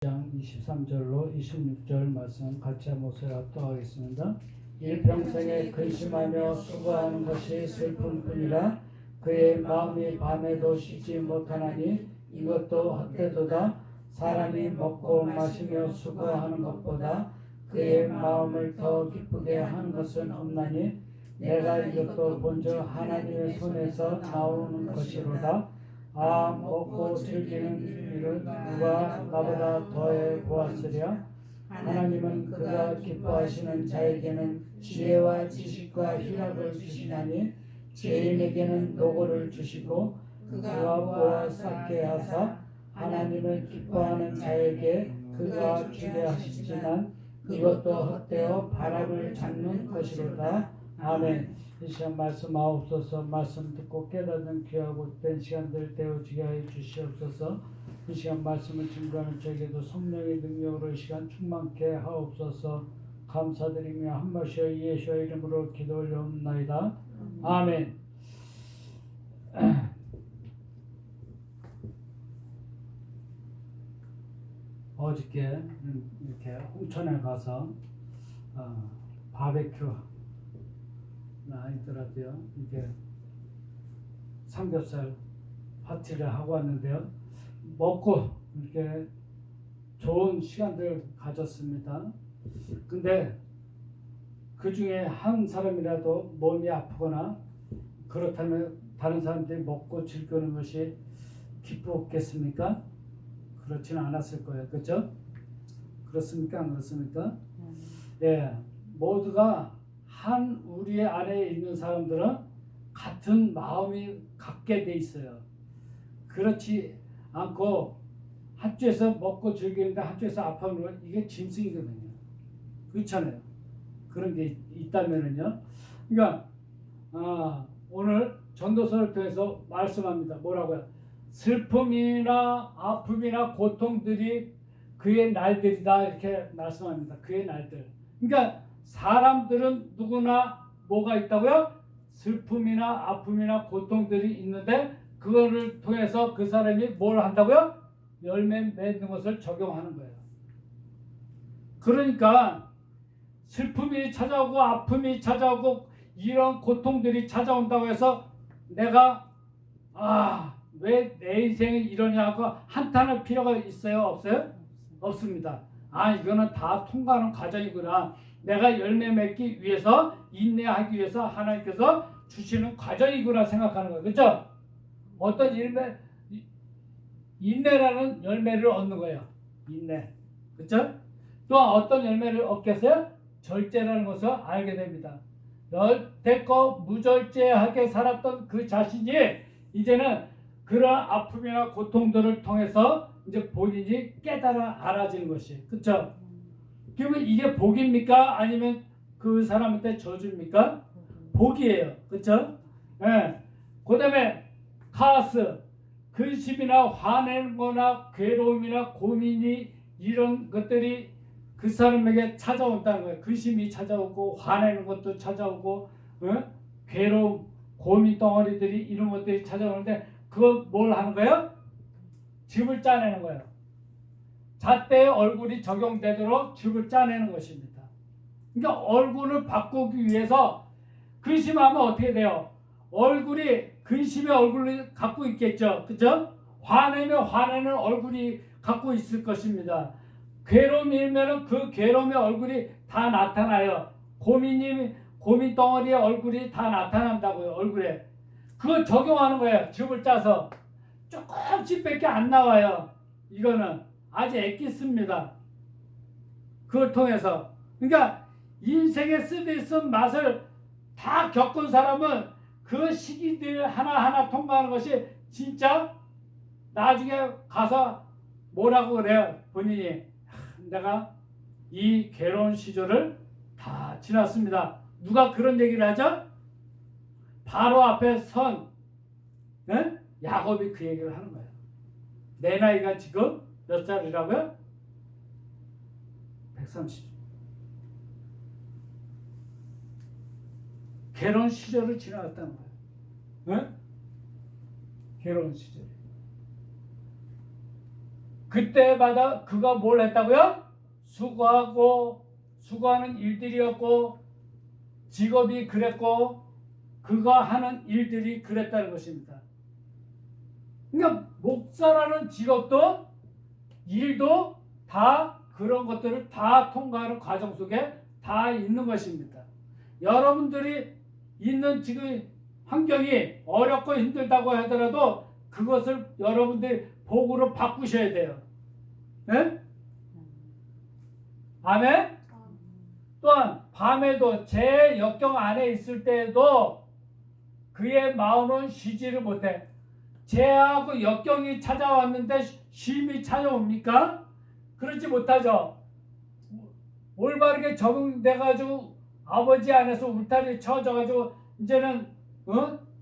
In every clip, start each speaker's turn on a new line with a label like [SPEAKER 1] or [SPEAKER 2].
[SPEAKER 1] 장 23절로 26절 말씀 같이 한번 합독하겠습니다. 일평생에 근심하며 수고하는 것이 슬픔뿐이라 그의 마음이 밤에도 쉬지 못하나니 이것도 헛되도다. 사람이 먹고 마시며 수고하는 것보다 그의 마음을 더 기쁘게 하는 것은 없나니 내가 이것도 본즉 하나님의 손에서 나오는 것이로다. 먹고 즐기는 일을 누가 나보다 더해 보았으랴. 하나님은 그가 기뻐하시는 자에게는 지혜와 지식과 희락을 주시나니 죄인에게는 노고를 주시고 그가 모아 쌓게 하사 하나님을 기뻐하는 자에게 그가 주게 하시지만 이것도 헛되어 바람을 잡는 것이로다. 아멘. 이 시간 말씀 하옵소서. 말씀 듣고 깨닫는 귀하고 된 시간들 되어지게 하여 주시옵소서. 이 시간 말씀을 증거하는 저에게도 성령의 능력으로 이 시간 충만케 하옵소서. 감사드리며 한 번씩 예수의 이름으로 기도 올려옵나이다. 아멘. 어저께 이렇게 홍천에 가서 바베큐 아니더라도요, 이게 삼겹살 파티를 하고 왔는데요, 먹고 이렇게 좋은 시간들 가졌습니다. 근데 그 중에 한 사람이라도 몸이 아프거나 그렇다면 다른 사람들이 먹고 즐기는 것이 기쁘겠습니까? 그렇지는 않았을 거예요. 그렇죠? 그렇습니까? 안 그렇습니까? 예, 모두가 한 우리 안에 있는 사람들은 같은 마음이 갖게 돼 있어요. 그렇지 않고 한쪽에서 먹고 즐기는데 한쪽에서 아파하는 건 이게 짐승이거든요. 그렇잖아요. 그런 게 있다면은요. 그러니까 오늘 전도서를 통해서 말씀합니다. 뭐라고요? 슬픔이나 아픔이나 고통들이 그의 날들이다, 이렇게 말씀합니다. 그의 날들. 그러니까 사람들은 누구나 뭐가 있다고요? 슬픔이나 아픔이나 고통들이 있는데 그거를 통해서 그 사람이 뭘 한다고요? 열매 맺는 것을 적용하는 거예요. 그러니까 슬픔이 찾아오고 아픔이 찾아오고 이런 고통들이 찾아온다고 해서 내가 왜 내 인생이 이러냐고 한탄할 필요가 있어요? 없어요? 없습니다. 이거는 다 통과하는 과정이구나. 내가 열매 맺기 위해서, 인내하기 위해서 하나님께서 주시는 과정이구나 생각하는 거예요. 그렇죠? 어떤 인내라는 열매를 얻는 거예요. 인내. 그렇죠? 또 어떤 열매를 얻겠어요? 절제라는 것을 알게 됩니다. 여태껏 무절제하게 살았던 그 자신이 이제는 그런 아픔이나 고통들을 통해서 이제 본인이 깨달아 알아지는 것이, 그렇죠? 그러면 이게 복입니까? 아니면 그 사람한테 저주입니까? 복이에요. 그렇죠? 예. 그다음에 카스, 근심이나 화내는 거나 괴로움이나 고민이 이런 것들이 그 사람에게 찾아온다는 거예요. 근심이 찾아오고 화내는 것도 찾아오고 괴로움, 고민 덩어리들이 이런 것들이 찾아오는데 그건 뭘 하는 거예요? 즙을 짜내는 거예요. 잣대의 얼굴이 적용되도록 즙을 짜내는 것입니다. 그러니까 얼굴을 바꾸기 위해서 근심하면 어떻게 돼요? 얼굴이 근심의 얼굴을 갖고 있겠죠. 그렇죠? 화내면 화내는 얼굴이 갖고 있을 것입니다. 괴로움이면 그 괴로움의 얼굴이 다 나타나요. 고민 덩어리의 얼굴이 다 나타난다고요. 얼굴에. 그걸 적용하는 거예요. 즙을 짜서. 조금씩밖에 안 나와요. 이거는 아주 엑기스입니다. 그걸 통해서. 그러니까 인생의 쓰디쓴 맛을 다 겪은 사람은 그 시기들 하나하나 통과하는 것이 진짜 나중에 가서 뭐라고 그래요? 본인이 내가 이 괴로운 시절을 다 지났습니다. 누가 그런 얘기를 하죠? 바로 앞에 선 야곱이 그 얘기를 하는 거예요. 내 나이가 지금 몇 살이라고요? 130. 괴로운 시절을 지나갔다는 거예요. 괴로운 시절. 그때마다 그가 뭘 했다고요? 수고하는 일들이었고 직업이 그랬고 그가 하는 일들이 그랬다는 것입니다. 그러니까 목사라는 직업도 일도 다 그런 것들을 다 통과하는 과정 속에 다 있는 것입니다. 여러분들이 있는 지금 환경이 어렵고 힘들다고 하더라도 그것을 여러분들이 복으로 바꾸셔야 돼요. 네? 아멘? 또한 밤에도 제 역경 안에 있을 때에도 그의 마음은 쉬지를 못해. 죄하고 역경이 찾아왔는데 쉼이 찾아옵니까? 그렇지 못하죠. 올바르게 적응돼가지고 아버지 안에서 울타리 쳐져가지고 이제는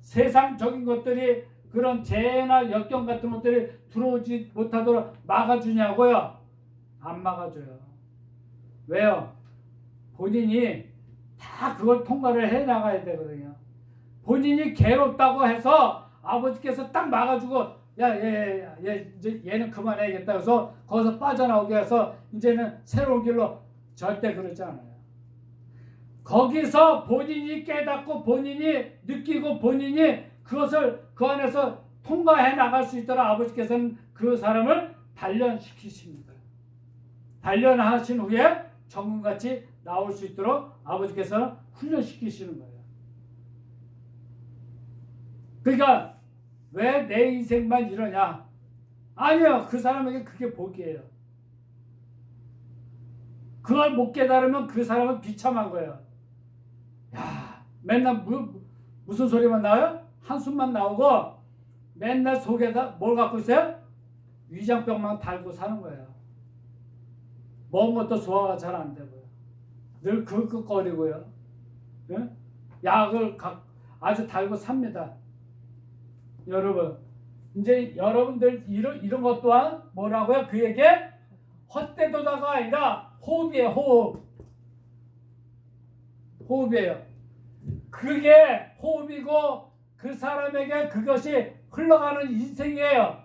[SPEAKER 1] 세상적인 것들이 그런 재해나 역경 같은 것들이 들어오지 못하도록 막아주냐고요? 안 막아줘요. 왜요? 본인이 다 그걸 통과를 해 나가야 되거든요. 본인이 괴롭다고 해서 아버지께서 딱 막아주고 이제 얘는 그만해야겠다 해서 거기서 빠져나오게 해서 이제는 새로운 길로 절대 그러지 않아요. 거기서 본인이 깨닫고 본인이 느끼고 본인이 그것을 그 안에서 통과해 나갈 수 있도록 아버지께서는 그 사람을 단련시키십니다. 단련하신 후에 정금같이 나올 수 있도록 아버지께서는 훈련시키시는 거예요. 그러니까 왜 내 인생만 이러냐? 아니요. 그 사람에게 그게 복이에요. 그걸 못 깨달으면 그 사람은 비참한 거예요. 야, 맨날 무슨 소리만 나와요? 한숨만 나오고 맨날 속에다 뭘 갖고 있어요? 위장병만 달고 사는 거예요. 먹은 것도 소화가 잘 안 되고요. 늘 긁긁거리고요. 네? 약을 아주 달고 삽니다. 여러분, 이제 여러분들 이런 것 또한 뭐라고요? 그에게 헛되도다가 아니라 호흡이에요. 호흡이에요. 그게 호흡이고 그 사람에게 그것이 흘러가는 인생이에요.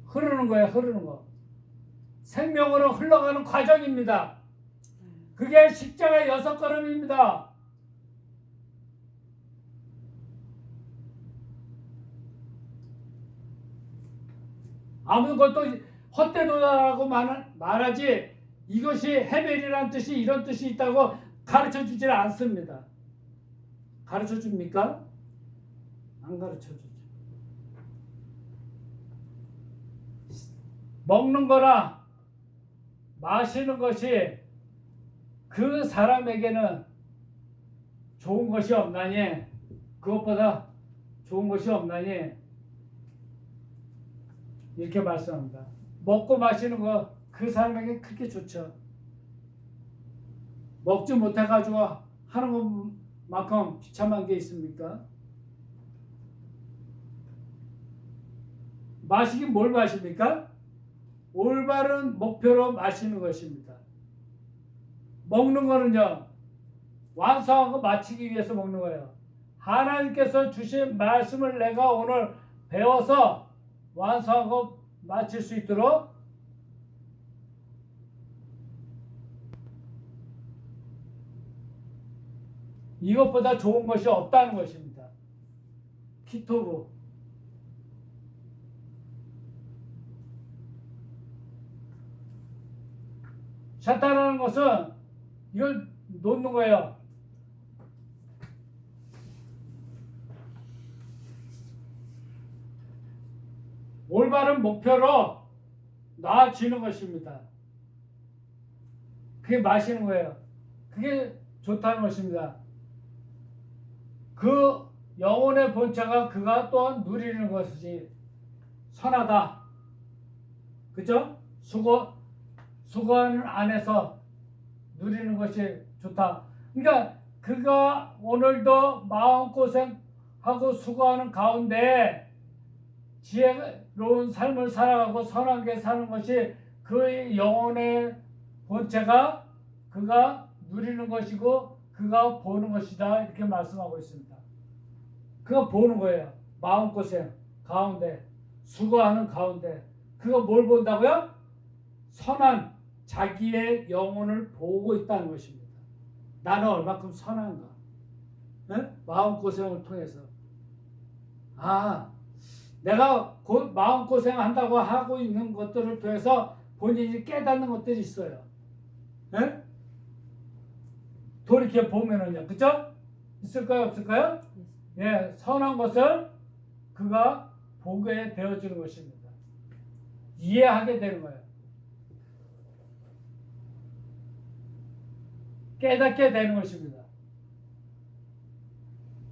[SPEAKER 1] 흐르는 거예요. 흐르는 거. 생명으로 흘러가는 과정입니다. 그게 십자가 6걸음입니다. 아무것도 헛되도다라고 말하지 이것이 헤벨이라는 뜻이 이런 뜻이 있다고 가르쳐 주질 않습니다. 가르쳐 줍니까? 안 가르쳐 주죠. 먹는 거나 마시는 것이 그 사람에게는 좋은 것이 없나니 그것보다 좋은 것이 없나니 이렇게 말씀합니다. 먹고 마시는 거 그 사람에게 그렇게 좋죠. 먹지 못해가지고 하는 것만큼 비참한 게 있습니까? 마시긴 뭘 마십니까? 올바른 목표로 마시는 것입니다. 먹는 거는요, 완성하고 마치기 위해서 먹는 거예요. 하나님께서 주신 말씀을 내가 오늘 배워서 완성하고 마칠 수 있도록 이것보다 좋은 것이 없다는 것입니다. 키토브. 샤타라는 것은 이걸 놓는 거예요. 올바른 목표로 나아지는 것입니다. 그게 마시는 거예요. 그게 좋다는 것입니다. 그 영혼의 본체가 그가 또한 누리는 것이 선하다. 그죠? 수고하는 안에서 누리는 것이 좋다. 그러니까 그가 오늘도 마음고생하고 수고하는 가운데 지혜로운 삶을 살아가고 선하게 사는 것이 그의 영혼의 본체가 그가 누리는 것이고 그가 보는 것이다. 이렇게 말씀하고 있습니다. 그가 보는 거예요. 마음고생 가운데, 수고하는 가운데, 그거 뭘 본다고요? 선한 자기의 영혼을 보고 있다는 것입니다. 나는 얼마큼 선한가? 네? 마음고생을 통해서. 아, 내가 곧 마음고생한다고 하고 있는 것들을 통해서 본인이 깨닫는 것들이 있어요. 네? 돌이켜 보면은요, 그죠? 있을까요, 없을까요? 예, 선한 것을 그가 보게 되어지는 것입니다. 이해하게 되는 거예요. 깨닫게 되는 것입니다.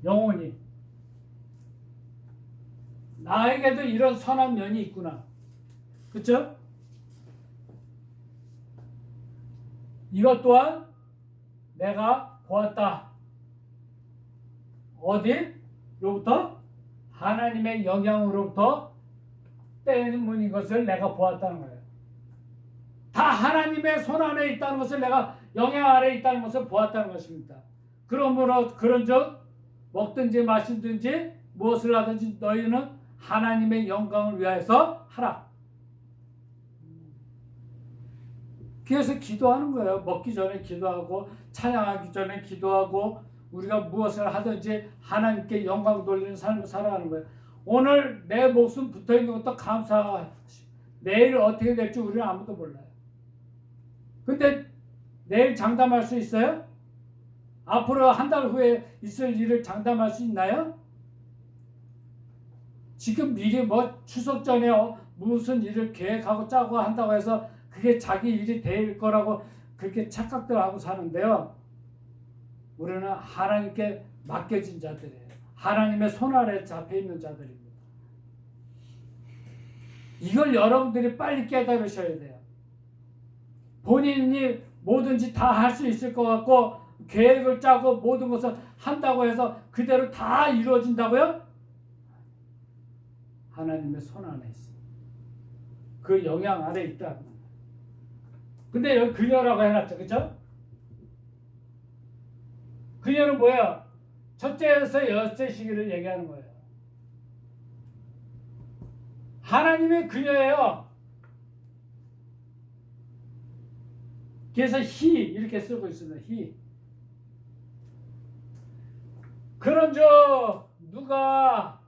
[SPEAKER 1] 영혼이. 나에게도 이런 선한 면이 있구나. 그쵸? 이것 또한 내가 보았다. 어디로부터? 하나님의 영향으로부터 때문인 것을 내가 보았다는 거예요. 다 하나님의 손 안에 있다는 것을 내가 영향 아래 있다는 것을 보았다는 것입니다. 그러므로 그런즉 먹든지 마시든지 무엇을 하든지 너희는 하나님의 영광을 위하여서 하라. 그래서 기도하는 거예요. 먹기 전에 기도하고 찬양하기 전에 기도하고 우리가 무엇을 하든지 하나님께 영광 돌리는 삶을 살아가는 거예요. 오늘 내 목숨 붙어있는 것도 감사하고 내일 어떻게 될지 우리는 아무도 몰라요. 근데 내일 장담할 수 있어요? 앞으로 한 달 후에 있을 일을 장담할 수 있나요? 지금 미리 뭐 추석 전에 무슨 일을 계획하고 짜고 한다고 해서 그게 자기 일이 될 거라고 그렇게 착각들 하고 사는데요. 우리는 하나님께 맡겨진 자들이에요. 하나님의 손 아래 잡혀 있는 자들입니다. 이걸 여러분들이 빨리 깨달으셔야 돼요. 본인이 뭐든지 다 할 수 있을 것 같고 계획을 짜고 모든 것을 한다고 해서 그대로 다 이루어진다고요? 하나님의 손 안에 있어. 그 영향 아래 있다. 근데 여기 그녀라고 해놨죠. 그쵸? 그녀는 뭐야? 첫째에서 여섯째 시기를 얘기하는 거예요. 하나님의 그녀예요. 그래서 he 이렇게 쓰고 있습니다. he. 그런즉 누가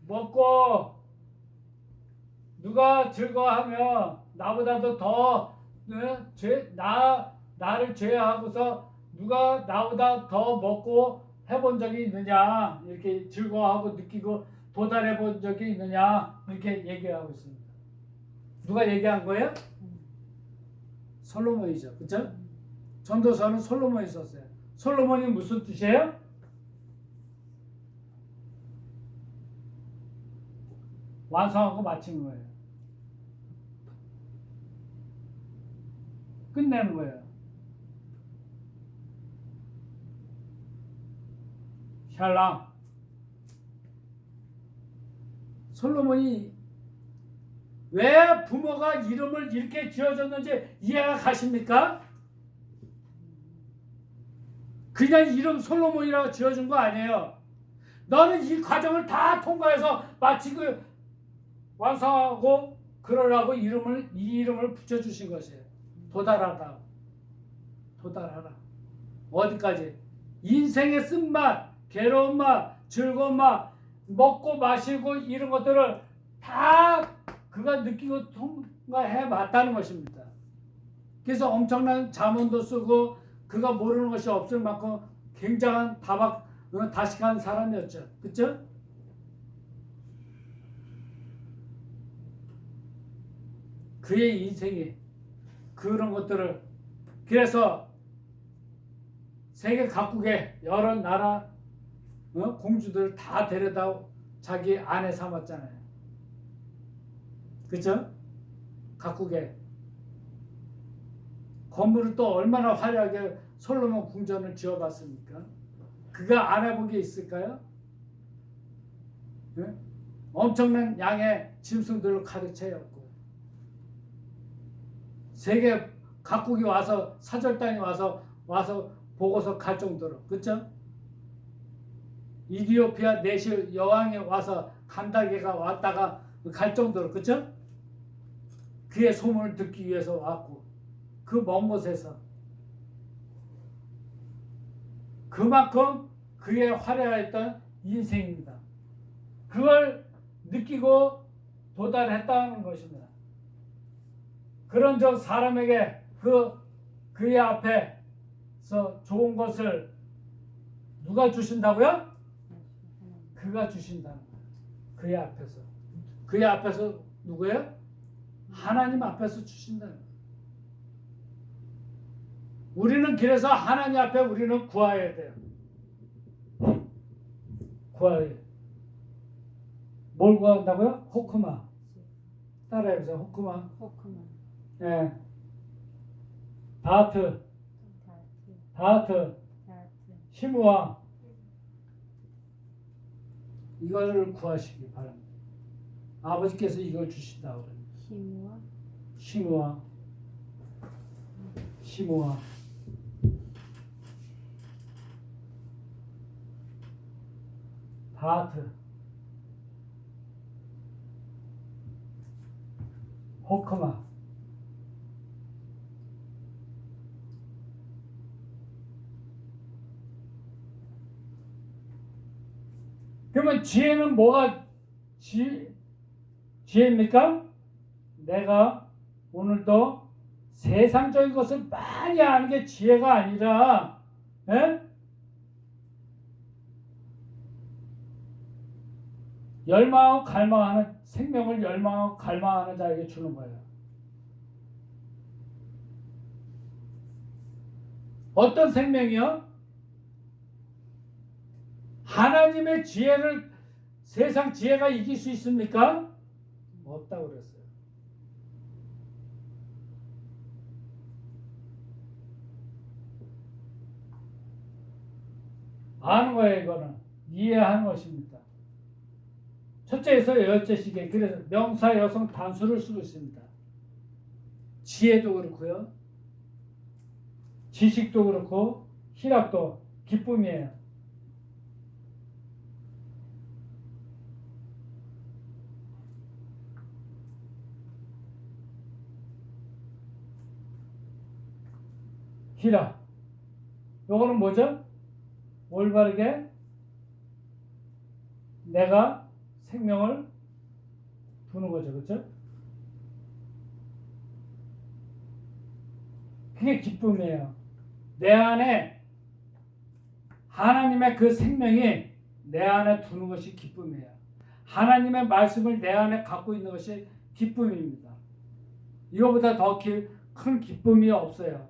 [SPEAKER 1] 먹고 누가 즐거워하며 나보다도 더 나를 제외하고서 누가 나보다 더 먹고 해본 적이 있느냐, 이렇게 즐거워하고 느끼고 도달해 본 적이 있느냐, 이렇게 얘기하고 있습니다. 누가 얘기한 거예요? 솔로몬이죠. 그쵸? 전도서는 솔로몬이 썼어요. 솔로몬이 무슨 뜻이에요? 완성하고 마치는 거예요. 끝내는 거예요. 샬람. 솔로몬이 왜 부모가 이름을 이렇게 지어줬는지 이해가 가십니까? 그냥 이름 솔로몬이라고 지어준 거 아니에요. 너는 이 과정을 다 통과해서 마치고 완성하고 그러라고 이 이름을 붙여주신 것이에요. 도달하라. 어디까지? 인생의 쓴맛, 괴로운 맛, 즐거운 맛, 먹고 마시고 이런 것들을 다 그가 느끼고 통과해 맞다는 것입니다. 그래서 엄청난 자문도 쓰고 그가 모르는 것이 없을 만큼 굉장한 다식한 사람이었죠. 그렇죠? 그의 인생이 그런 것들을 그래서 세계 각국의 여러 나라 공주들을 다 데려다 자기 아내 삼았잖아요. 그렇죠? 각국에 건물을 또 얼마나 화려하게 솔로몬 궁전을 지어봤습니까? 그가 안 해본 게 있을까요? 네? 엄청난 양의 짐승들로 가득 채였고 세계 각국이 와서 사절단이 와서 보고서 갈 정도로. 그렇죠? 이디오피아 내시 여왕이 와서 간다게가 왔다가 갈 정도로, 그쵸? 그의 소문을 듣기 위해서 왔고, 그 먼 곳에서 그만큼 그의 화려했던 인생입니다. 그걸 느끼고 도달했다는 것입니다. 그런 저 사람에게 그의 앞에서 좋은 것을 누가 주신다고요? 그가 주신다는 거예요. 그의 앞에서. 그의 앞에서 누구예요? 하나님 앞에서 주신다는 거예요. 우리는 그래서 하나님 앞에 우리는 구해야 돼요. 구해야 돼요. 뭘 구한다고요? 호크마. 따라해보세요. 호크마. 예. 다하트. 시무아. 이걸 구하시기 바랍니다. 아버지께서 이걸 주신다고 그래요. 시무아. 다하트. 호크마. 그러면 지혜는 뭐가 지혜입니까? 내가 오늘도 세상적인 것을 많이 아는 게 지혜가 아니라, 에? 열망하고 갈망하는, 생명을 열망하고 갈망하는 자에게 주는 거예요. 어떤 생명이요? 하나님의 지혜를 세상 지혜가 이길 수 있습니까? 없다고 그랬어요. 아는 거예요. 이거는 이해하는 것입니다. 첫째에서 열째식에, 그래서 명사 여성 단수를 쓰고 있습니다. 지혜도 그렇고요, 지식도 그렇고, 희락도 기쁨이에요. 희락. 요거는 뭐죠? 올바르게 내가 생명을 두는 거죠. 그렇죠? 그게 기쁨이에요. 내 안에 하나님의 그 생명이 내 안에 두는 것이 기쁨이에요. 하나님의 말씀을 내 안에 갖고 있는 것이 기쁨입니다. 이거보다 더 큰 기쁨이 없어요.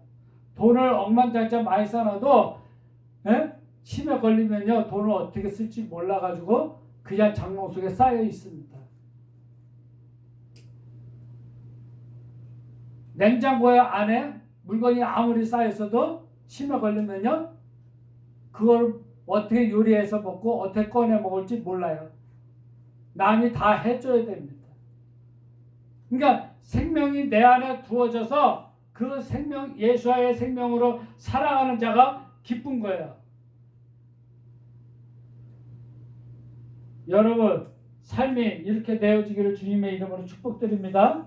[SPEAKER 1] 돈을 억만장자 많이 쌓아도 치매 걸리면요, 돈을 어떻게 쓸지 몰라가지고 그냥 장롱 속에 쌓여 있습니다. 냉장고 안에 물건이 아무리 쌓여 있어도 치매 걸리면요, 그걸 어떻게 요리해서 먹고 어떻게 꺼내 먹을지 몰라요. 남이 다 해줘야 됩니다. 그러니까 생명이 내 안에 두어져서 그 생명, 예수와의 생명으로 살아가는 자가 기쁜 거예요. 여러분, 삶이 이렇게 되어지기를 주님의 이름으로 축복드립니다.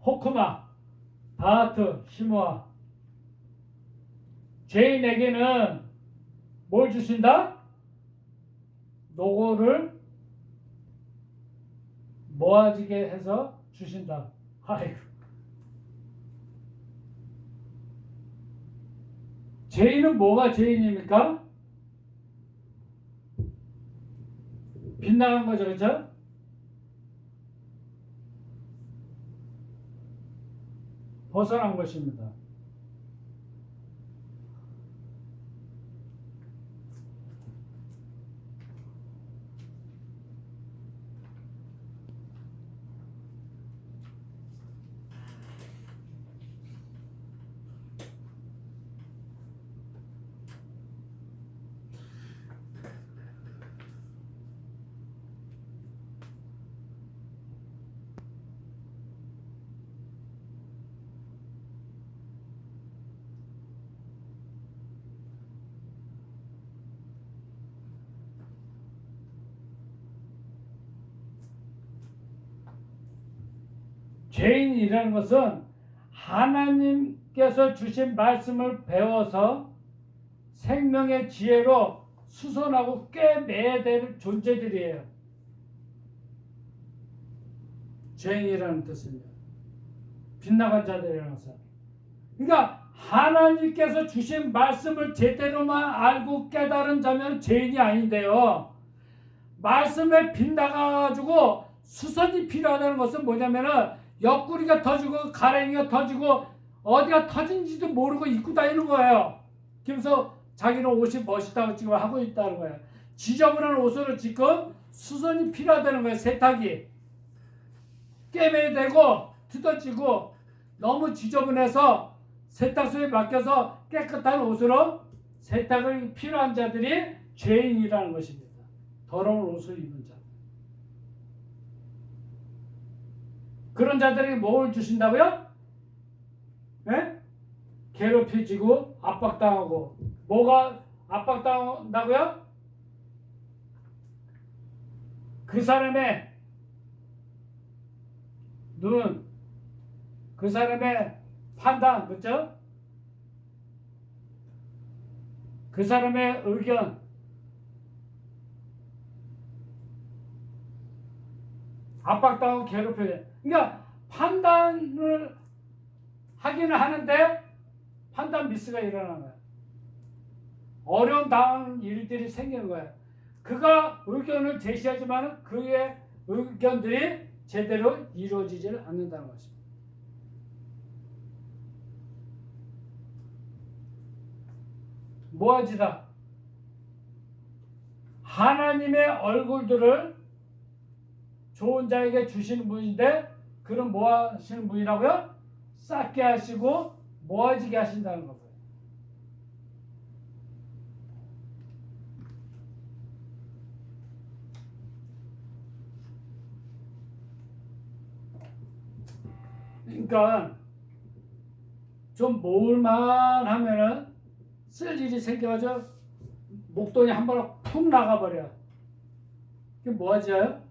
[SPEAKER 1] 호크마, 다하트, 시무아. 죄인에게는 뭘 주신다? 노고를 모아지게 해서 주신다. 아이고. 죄인은 뭐가 죄인입니까? 빗나간 거죠, 그렇죠? 벗어난 것입니다. 죄인이라는 것은 하나님께서 주신 말씀을 배워서 생명의 지혜로 수선하고 꿰매야 될 존재들이에요. 죄인이라는 뜻은요. 빗나간 자들이라는 것은. 그러니까 하나님께서 주신 말씀을 제대로만 알고 깨달은 자면 죄인이 아닌데요. 말씀에 빗나가가지고 수선이 필요하다는 것은 뭐냐면은 옆구리가 터지고 가랭이가 터지고 어디가 터진지도 모르고 입고 다니는 거예요. 그래서 자기는 옷이 멋있다고 지금 하고 있다는 거예요. 지저분한 옷으로 지금 수선이 필요하다는 거예요. 세탁이. 꿰매야 되고 뜯어지고 너무 지저분해서 세탁소에 맡겨서 깨끗한 옷으로 세탁이 필요한 자들이 죄인이라는 것입니다. 더러운 옷을 입은 자. 그런 자들에게 뭘 주신다고요? 네? 괴롭혀지고 압박당하고. 뭐가 압박당한다고요? 그 사람의 눈, 그 사람의 판단, 그렇죠? 그 사람의 의견, 압박당하고 괴롭혀요. 그러니까 판단을 하기는 하는데 판단 미스가 일어나는 거예요. 어려움 당하는 일들이 생기는 거예요. 그가 의견을 제시하지만 그의 의견들이 제대로 이루어지지 않는다는 것입니다. 모아지다. 하나님의 얼굴들을 좋은 자에게 주시는 분인데 그런 뭐 하시는 분이라고요? 쌓게 하시고 모아지게 하신다는 거예요. 그러니까 좀 모을만 하면은 쓸 일이 생겨가지고 목돈이 한 번에 푹 나가버려. 그게 뭐하지요?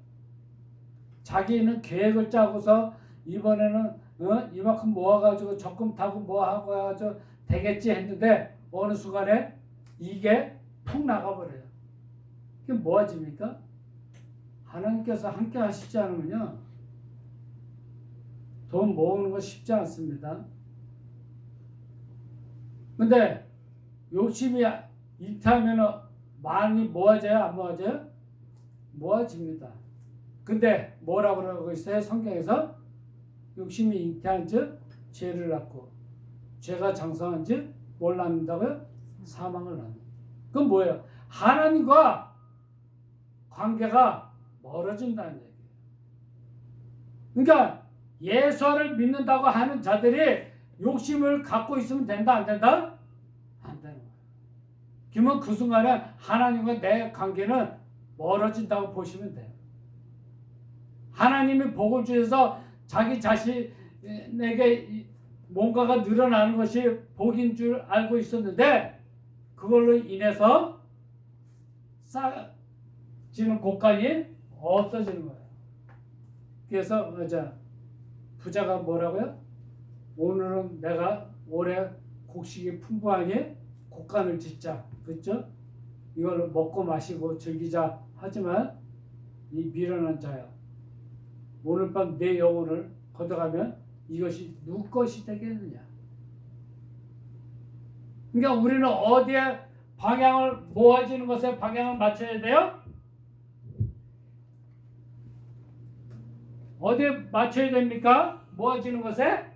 [SPEAKER 1] 자기는 계획을 짜고서 이번에는 이만큼 모아가지고 적금 타고 뭐하고 해가지고 되겠지 했는데 어느 순간에 이게 푹 나가버려요. 그게 뭐하집니까? 하나님께서 함께 하시지 않으면요 돈 모으는 거 쉽지 않습니다. 근데 욕심이 잉태하면 많이 모아져요? 안 모아져요? 모아집니다. 근데 뭐라고 그러고 있어요? 성경에서 욕심이 잉태한 즉 죄를 낳고 죄가 장성한 즉 뭘 낳는다고요? 사망을 낳는. 그건 뭐예요? 하나님과 관계가 멀어진다는 얘기예요. 그러니까 예수를 믿는다고 하는 자들이 욕심을 갖고 있으면 된다 안 된다? 안 되는 거예요. 그러면 그 순간에 하나님과 내 관계는 멀어진다고 보시면 돼요. 하나님이 복을 주셔서 자기 자신에게 뭔가가 늘어나는 것이 복인 줄 알고 있었는데 그걸로 인해서 쌓여지는 곳간이 없어지는 거예요. 그래서 부자가 뭐라고요? 오늘은 내가 올해 곡식이 풍부하니 곡간을 짓자. 그렇죠? 이걸 먹고 마시고 즐기자 하지만 이 미련한 자야. 오늘 밤 내 영혼을 걷어가면 이것이 누구 것이 되겠느냐. 그러니까 우리는 어디에 방향을 모아지는 것에 방향을 맞춰야 돼요? 어디에 맞춰야 됩니까? 모아지는 것에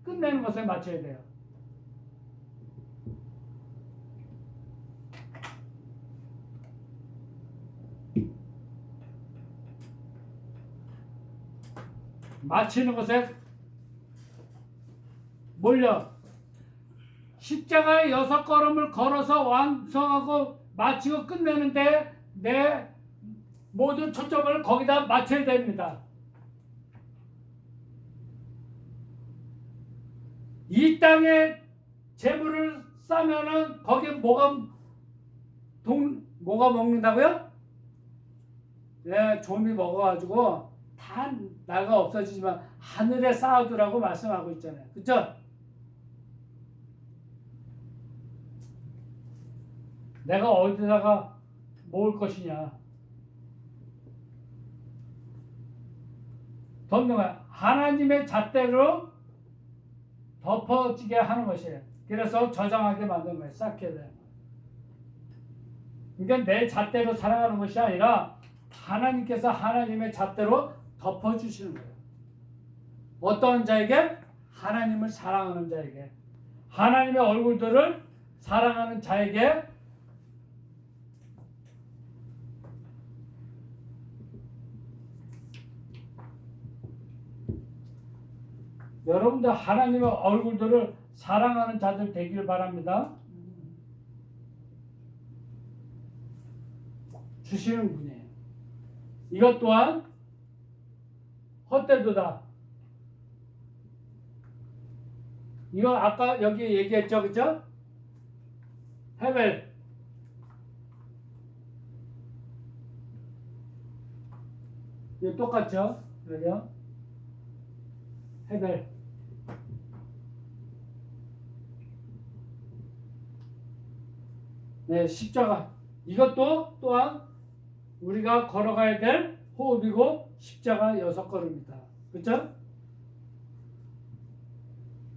[SPEAKER 1] 끝내는 것에 맞춰야 돼요. 마치는 것에 몰려 십자가의 6걸음을 걸어서 완성하고 마치고 끝내는데 내 모든 초점을 거기다 맞춰야 됩니다. 이 땅에 재물을 싸면은 거기에 뭐가 먹는다고요? 네, 좀이 먹어가지고 다 나가 없어지지만 하늘에 쌓아두라고 말씀하고 있잖아요. 그렇죠? 내가 어디다가 모을 것이냐. 덮는 거야. 하나님의 잣대로 덮어지게 하는 것이에요. 그래서 저장하게 만드는 거예요. 쌓게 되는 거예요. 그러니까 내 잣대로 살아가는 것이 아니라 하나님께서 하나님의 잣대로 덮어주시는 거예요. 어떤 자에게? 하나님을 사랑하는 자에게. 하나님의 얼굴들을 사랑하는 자에게 여러분들 하나님의 얼굴들을 사랑하는 자들 되기를 바랍니다. 주시는 분이에요. 이것 또한 헛되도다. 이거 아까 여기 얘기했죠, 그죠? 헤벨. 이거 똑같죠? 여기요. 헤벨. 네, 십자가. 이것도 또한 우리가 걸어가야 될 호흡이고 십자가 6걸음이다. 그렇죠?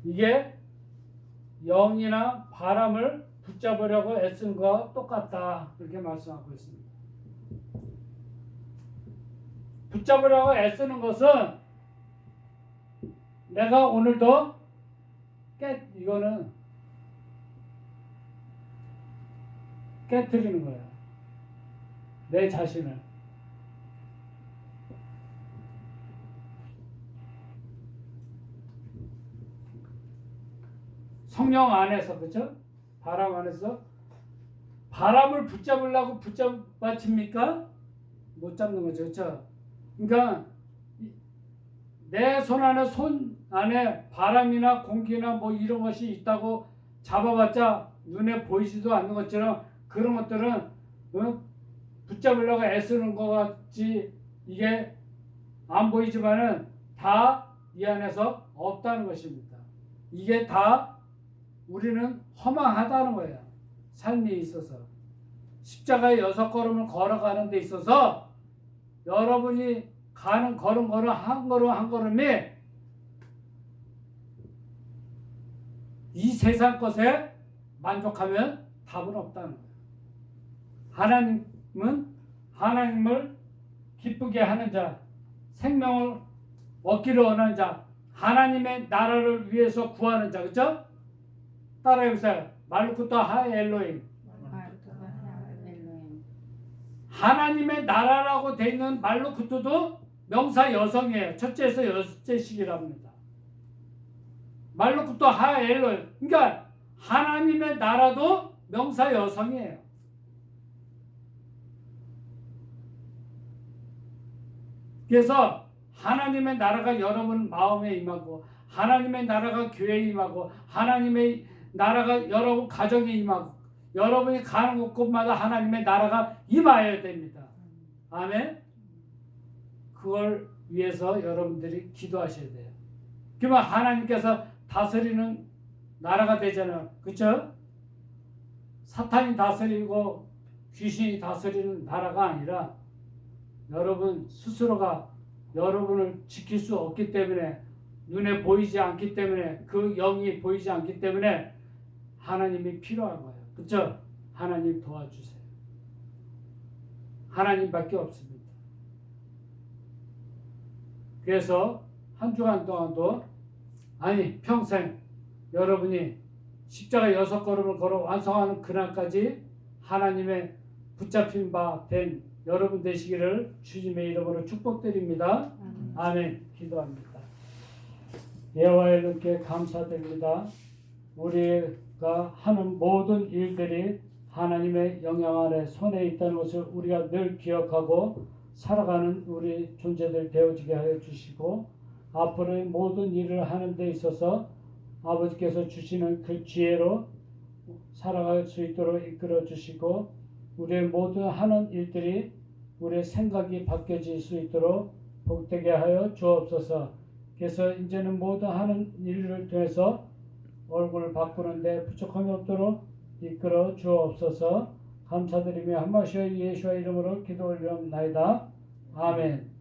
[SPEAKER 1] 이게 영이나 바람을 붙잡으려고 애쓰는 것과 똑같다. 그렇게 말씀하고 있습니다. 붙잡으려고 애쓰는 것은 내가 오늘도 이거는 깨트리는 거야. 내 자신을. 성령 안에서, 그죠? 바람 안에서 바람을 붙잡으려고 붙잡아칩니까? 못 잡는 거죠, 그죠? 그러니까 내 손 안에 바람이나 공기나 뭐 이런 것이 있다고 잡아봤자 눈에 보이지도 않는 것처럼 그런 것들은 붙잡으려고 애쓰는 것 같지 이게 안 보이지만은 다 이 안에서 없다는 것입니다. 이게 다 우리는 허망하다는 거예요. 삶에 있어서. 십자가의 6걸음을 걸어가는 데 있어서 여러분이 가는 걸음 한 걸음이 이 세상 것에 만족하면 답은 없다는 거예요. 하나님을 기쁘게 하는 자, 생명을 얻기를 원하는 자, 하나님의 나라를 위해서 구하는 자, 그렇죠? 따라해보세요. 말루쿠토 하 엘로임. 하나님의 나라라고 되어 있는 말루쿠토도 명사 여성이에요. 첫째에서 여섯째식이랍니다. 말루쿠토 하 엘로임. 그러니까 하나님의 나라도 명사 여성이에요. 그래서 하나님의 나라가 여러분 마음에 임하고 하나님의 나라가 교회에 임하고 하나님의 나라가 여러분 가정에 임하고 여러분이 가는 곳마다 하나님의 나라가 임하여야 됩니다. 아멘. 그걸 위해서 여러분들이 기도하셔야 돼요. 그러면 하나님께서 다스리는 나라가 되잖아요. 그렇죠? 사탄이 다스리고 귀신이 다스리는 나라가 아니라 여러분 스스로가 여러분을 지킬 수 없기 때문에 눈에 보이지 않기 때문에 그 영이 보이지 않기 때문에 하나님이 필요한 거예요. 그렇죠? 하나님 도와주세요. 하나님밖에 없습니다. 그래서 한 주간 동안도 아니 평생 여러분이 십자가 6걸음을 걸어 완성하는 그날까지 하나님의 붙잡힌 바 된 여러분 되시기를 주님의 이름으로 축복드립니다. 아멘. 기도합니다. 여호와의 이름께 감사드립니다. 우리가 하는 모든 일들이 하나님의 영향 아래 손에 있다는 것을 우리가 늘 기억하고 살아가는 우리 존재들 되어지게 하여 주시고 앞으로의 모든 일을 하는 데 있어서 아버지께서 주시는 그 지혜로 살아갈 수 있도록 이끌어 주시고 우리의 모든 하는 일들이 우리의 생각이 바뀌어질 수 있도록 복되게 하여 주옵소서. 그래서 이제는 모든 하는 일을 통해서 얼굴을 바꾸는데 부족함이 없도록 이끌어 주옵소서. 감사드리며 한 말씀 예수와 이름으로 기도 올리옵나이다. 아멘.